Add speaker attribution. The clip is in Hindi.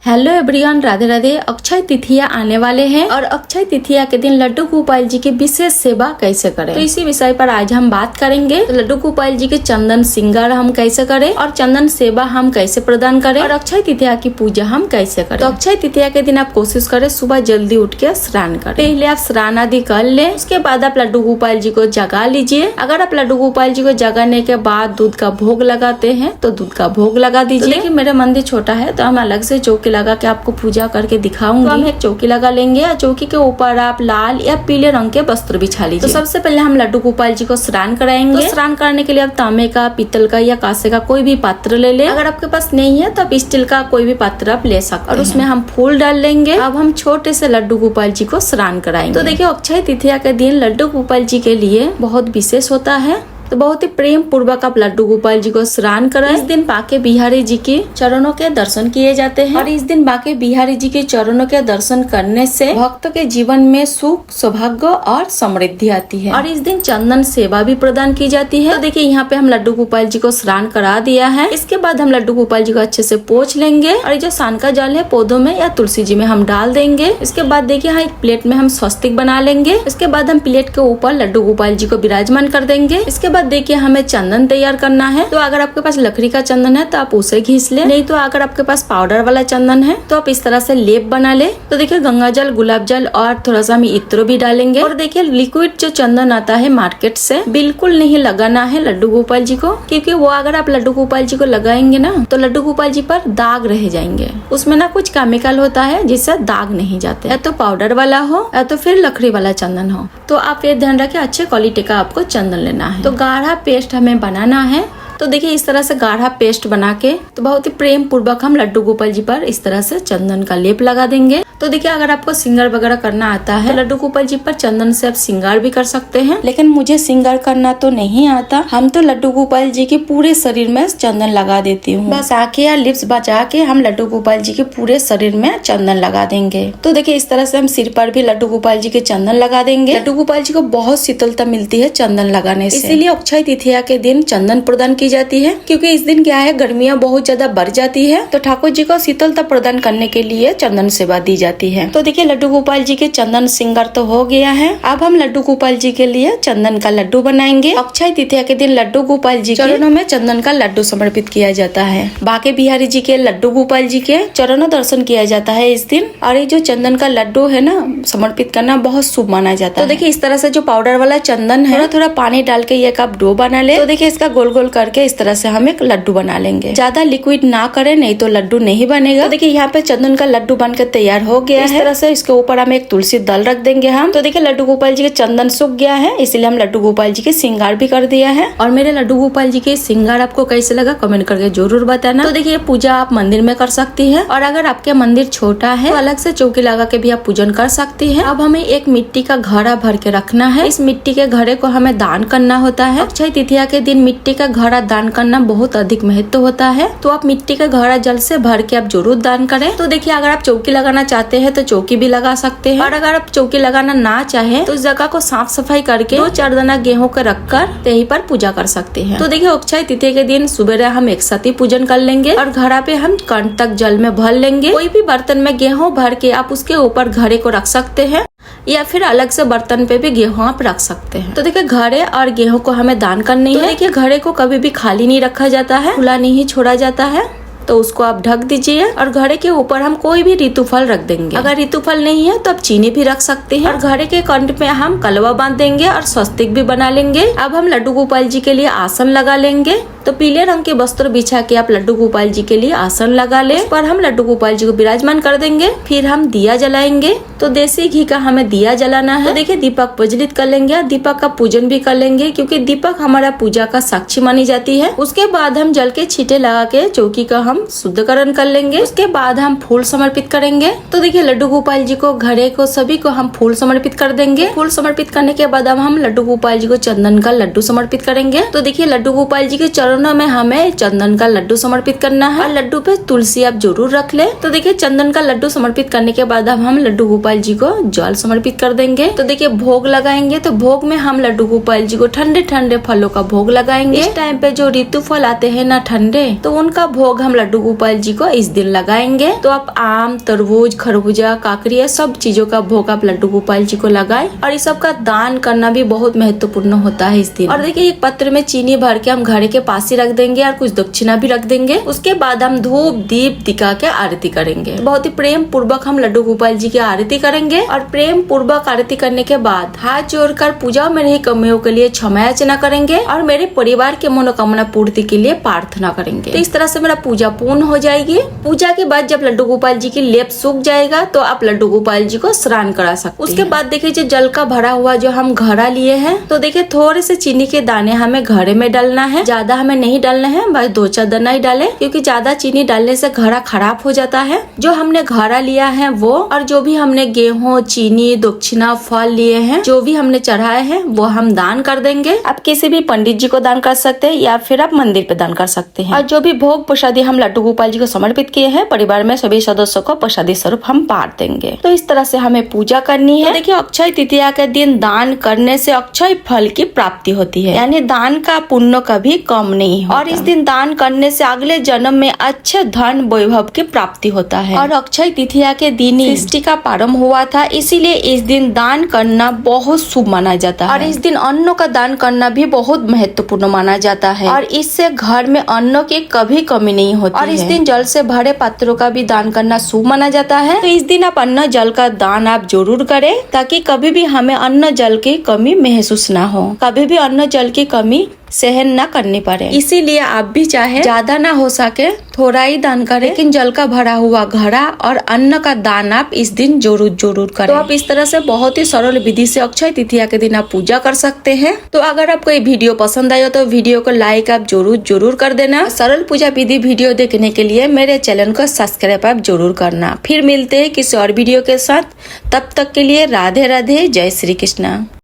Speaker 1: Hello everyone, Radhe Radhe. अक्षय तृतीया आने वाले हैं और अक्षय तृतीया के दिन लड्डू गोपाल जी की विशेष सेवा कैसे करें, तो इसी विषय पर आज हम बात करेंगे। तो लड्डू गोपाल जी के चंदन श्रृंगार हम कैसे करें और चंदन सेवा हम कैसे प्रदान करें और अक्षय तृतीया की पूजा हम कैसे करें। तो अक्षय तृतीया के दिन आप कोशिश करें सुबह जल्दी उठ के स्नान करें। पहले आप स्नान आदि कर ले, उसके बाद आप लड्डू गोपाल जी को जगा लीजिए। अगर आप लड्डू गोपाल जी को जगाने के बाद दूध का भोग लगाते हैं तो दूध का भोग लगा दीजिए। देखिए मेरा मंदिर छोटा है तो हम अलग से चौकी लगा के आपको पूजा करके दिखाऊंगी। तो हम एक चौकी लगा लेंगे और चौकी के ऊपर आप लाल या पीले रंग के वस्त्र बिछा लीजिए। तो सबसे पहले हम लड्डू गोपाल जी को स्नान कराएंगे। तो स्नान कराने के लिए आप तांबे का, पीतल का या कांसे का कोई भी पात्र ले ले। अगर आपके पास नहीं है तो आप स्टील का कोई भी पात्र आप ले सकते हैं और उसमें हम फूल डाल लेंगे। अब हम छोटे से लड्डू गोपाल जी को स्नान कराएंगे। तो देखिए अक्षय तृतीया के दिन लड्डू गोपाल जी के लिए बहुत विशेष होता है, तो बहुत ही प्रेम पूर्वक आप लड्डू गोपाल जी को स्नान कराएं। इस दिन बांके बिहारी जी के चरणों के दर्शन किए जाते हैं और इस दिन बांके बिहारी जी के चरणों के दर्शन करने से भक्त के जीवन में सुख, सौभाग्य और समृद्धि आती है। और इस दिन चंदन सेवा भी प्रदान की जाती है। तो देखिए यहाँ पे हम लड्डू गोपाल जी को स्नान करा दिया है। इसके बाद हम लड्डू गोपाल जी को अच्छे से पोंछ लेंगे और जो स्नान का जल है पौधों में या तुलसी जी में हम डाल देंगे। इसके बाद देखिए यहाँ एक प्लेट में हम स्वस्तिक बना लेंगे। इसके बाद हम प्लेट के ऊपर लड्डू गोपाल जी को विराजमान कर देंगे। इसके देखिए हमें चंदन तैयार करना है। तो अगर आपके पास लकड़ी का चंदन है तो आप उसे घिस ले, नहीं तो अगर आपके पास पाउडर वाला चंदन है तो आप इस तरह से लेप बना ले। तो देखिए गंगा जल, गुलाब जल और थोड़ा सा हम इत्र भी डालेंगे। और देखिए लिक्विड जो चंदन आता है मार्केट से बिल्कुल नहीं लगाना है लड्डू गोपाल जी को, क्योंकि वो अगर आप लड्डू गोपाल जी को लगाएंगे ना तो लड्डू गोपाल जी पर दाग रह जाएंगे। उसमें ना कुछ केमिकल होता है जिससे दाग नहीं जाते। या तो पाउडर वाला हो या तो फिर लकड़ी वाला चंदन हो। तो आप ये ध्यान रखें अच्छे क्वालिटी का आपको चंदन लेना है। तो गाढ़ा पेस्ट हमें बनाना है। तो देखिए इस तरह से गाढ़ा पेस्ट बना के तो बहुत ही प्रेम पूर्वक हम लड्डू गोपाल जी पर इस तरह से चंदन का लेप लगा देंगे। तो देखिए अगर आपको श्रृंगार वगैरह करना आता है तो लड्डू गोपाल जी पर चंदन से आप श्रृंगार भी कर सकते हैं, लेकिन मुझे श्रृंगार करना तो नहीं आता। हम तो लड्डू गोपाल जी के पूरे शरीर में चंदन लगा देती हूँ। बस आंखें या लिप्स बचा के हम लड्डू गोपाल जी के पूरे शरीर में चंदन लगा देंगे। तो देखिए इस तरह से हम सिर पर भी लड्डू गोपाल जी के चंदन लगा देंगे। लड्डू गोपाल जी को बहुत शीतलता मिलती है चंदन लगाने से, इसीलिए अक्षय तृतीया के दिन चंदन प्रदान की जाती है। क्योंकि इस दिन क्या है, गर्मियाँ बहुत ज्यादा बढ़ जाती है तो ठाकुर जी को शीतलता प्रदान करने के लिए चंदन सेवा दी जाती है। तो देखिए लड्डू गोपाल जी के चंदन श्रृंगार तो हो गया है। अब हम लड्डू गोपाल जी के लिए चंदन का लड्डू बनाएंगे। अक्षय तृतीया के दिन लड्डू गोपाल जी चरणों में चंदन का लड्डू समर्पित किया जाता है। बांके बिहारी जी के लड्डू गोपाल जी के चरणों दर्शन किया जाता है इस दिन। और ये जो चंदन का लड्डू है ना समर्पित करना बहुत शुभ माना जाता है। तो देखिए इस तरह से जो पाउडर वाला चंदन है थोड़ा पानी डाल के एक कप डो बना ले। तो देखिए इसका गोल गोल करके इस तरह से हम एक लड्डू बना लेंगे। ज्यादा लिक्विड ना करें नहीं तो लड्डू नहीं बनेगा। तो देखिए यहाँ पे चंदन का लड्डू बनकर तैयार हो गया है। इस तरह से इसके ऊपर हम एक तुलसी दल रख देंगे हम। तो देखिए लड्डू गोपाल जी के चंदन सूख गया है, इसलिए हम लड्डू गोपाल जी के श्रृंगार भी कर दिया है। और मेरे लड्डू गोपाल जी के श्रृंगार आपको कैसे लगा कमेंट करके जरूर बताना। तो देखिए पूजा आप मंदिर में कर सकती है और अगर आपके मंदिर छोटा है तो अलग से चौकी लगा के भी आप पूजन कर सकती है। अब हमें एक मिट्टी का घड़ा भर के रखना है। इस मिट्टी के घड़े को हमें दान करना होता है। अक्षय तृतीया के दिन मिट्टी का घड़ा दान करना बहुत अधिक महत्व होता है। तो आप मिट्टी का घड़ा जल से भर के आप जरूर दान करें। तो देखिए अगर आप चौकी लगाना चाहते हैं तो चौकी भी लगा सकते हैं और अगर आप चौकी लगाना ना चाहे तो उस जगह को साफ सफाई करके 2-4 दाना गेहूं का रखकर यहीं पर पूजा कर सकते हैं। तो देखिए अक्षय तृतीया के दिन सुबह हम एक साथ ही पूजन कर लेंगे और घड़ा पे हम कंठ तक जल में भर लेंगे। कोई भी बर्तन में गेहूं भर के आप उसके ऊपर घड़े को रख सकते हैं या फिर अलग से बर्तन पे भी गेहूं आप रख सकते हैं। तो देखिए घड़े और गेहूं को हमें दान करनी है। देखिए घड़े को कभी भी खाली नहीं रखा जाता है, खुला नहीं छोड़ा जाता है। तो उसको आप ढक दीजिए और घड़े के ऊपर हम कोई भी ऋतुफल रख देंगे। अगर ऋतुफल नहीं है तो आप चीनी भी रख सकते हैं। और घड़े के कंठ में हम कलवा बांध देंगे और स्वस्तिक भी बना लेंगे। अब हम लड्डू गोपाल जी के लिए आसन लगा लेंगे। तो पीले रंग के वस्त्र बिछा के आप लड्डू गोपाल जी के लिए आसन लगा ले। उस पर हम लड्डू गोपाल जी को विराजमान कर देंगे। फिर हम दिया जलाएंगे। तो देसी घी का हमें दिया जलाना है। तो देखिए दीपक प्रज्वलित कर लेंगे और दीपक का पूजन भी कर लेंगे, क्योंकि दीपक हमारा पूजा का साक्षी मानी जाती है। उसके बाद हम जल के छींटे लगा के चौकी का हम शुद्धकरण कर लेंगे। उसके बाद हम फूल समर्पित करेंगे। तो देखिए लड्डू गोपाल जी को, घड़े को, सभी को हम फूल समर्पित कर देंगे। फूल समर्पित करने के बाद अब हम लड्डू गोपाल जी को चंदन का लड्डू समर्पित करेंगे। तो देखिए लड्डू गोपाल जी के चरण चरणों में हमें चंदन का लड्डू समर्पित करना है और लड्डू पे तुलसी आप जरूर रख ले। तो देखिए चंदन का लड्डू समर्पित करने के बाद अब हम लड्डू गोपाल जी को जल समर्पित कर देंगे। तो देखिए भोग लगाएंगे, तो भोग में हम लड्डू गोपाल जी को ठंडे ठंडे फलों का भोग लगाएंगे। इस टाइम पे जो ऋतु फल आते हैं ना ठंडे, तो उनका भोग हम लड्डू गोपाल जी को इस दिन लगाएंगे। तो आप आम, तरबूज, खरबूजा, काकड़ी सब चीजों का भोग आप लड्डू गोपाल जी को लगाए। और इस सब का दान करना भी बहुत महत्वपूर्ण होता है इस दिन। और देखिए एक पत्र में चीनी भर के हम घर के पास ही रख देंगे और कुछ दक्षिणा भी रख देंगे। उसके बाद हम धूप दीप दिखा के आरती करेंगे। बहुत ही प्रेम पूर्वक हम लड्डू गोपाल जी की आरती करेंगे और प्रेम पूर्वक आरती करने के बाद हाथ जोड़कर पूजा में रही कमियों के लिए क्षमा याचना करेंगे और मेरे परिवार के मनोकामना पूर्ति के लिए प्रार्थना करेंगे। तो इस तरह से मेरा पूजा पूर्ण हो जाएगी। पूजा के बाद जब लड्डू गोपाल जी की लेप सूख जाएगा तो आप लड्डू गोपाल जी को स्नान करा सकते हैं। उसके बाद देखिए जो जल का भरा हुआ जो हम घड़ा लिए हैं, तो देखिए थोड़े से चीनी के दाने हमें घड़े में डालना है। ज्यादा हमें नहीं डालना है, बस 2-4 दाना ही डाले, क्योंकि ज्यादा चीनी डालने से घड़ा खराब हो जाता है। जो हमने घड़ा लिया है वो और जो भी हमने गेहूं, चीनी, दक्षिणा, फल लिए हैं, जो भी हमने चढ़ाए हैं वो हम दान कर देंगे। आप किसी भी पंडित जी को दान कर सकते हैं या फिर आप मंदिर पे दान कर सकते हैं। और जो भी भोग प्रसादी हम लड्डू गोपाल जी को समर्पित किए हैं, परिवार में सभी सदस्यों को प्रसादी स्वरूप हम बांट देंगे। तो इस तरह से हमें पूजा करनी है। तो देखिए अक्षय तृतीया के दिन दान करने से अक्षय फल की प्राप्ति होती है, यानी दान का पुण्य कभी कम नहीं होता। और इस दिन दान करने से अगले जन्म में अच्छे धन वैभव की प्राप्ति होता है। और अक्षय तृतीया के दिन सृष्टि का प्रारंभ हुआ था, इसीलिए इस दिन दान करना बहुत शुभ माना जाता है। और इस दिन अन्नों का दान करना भी बहुत महत्वपूर्ण माना जाता है और इससे घर में अन्नों की कभी कमी नहीं होती। और इस दिन जल से भरे पात्रों का भी दान करना शुभ माना जाता है। तो इस दिन आप अन्न जल का दान आप जरूर करें, ताकि कभी भी हमें अन्न जल की कमी महसूस ना हो, कभी भी अन्न जल की कमी सहन न करनी पड़े। इसीलिए आप भी चाहे ज्यादा ना हो सके थोड़ा ही दान करें, लेकिन जल का भरा हुआ घड़ा और अन्न का दान आप इस दिन जरूर करें। तो आप इस तरह से बहुत ही सरल विधि से अक्षय तृतीया के दिन आप पूजा कर सकते हैं। तो अगर आपको ये वीडियो पसंद आया तो वीडियो को लाइक आप जरूर कर देना। सरल पूजा विधि वीडियो देखने के लिए मेरे चैनल को सब्सक्राइब आप जरूर करना। फिर मिलते हैं किसी और वीडियो के साथ, तब तक के लिए राधे राधे, जय श्री कृष्णा।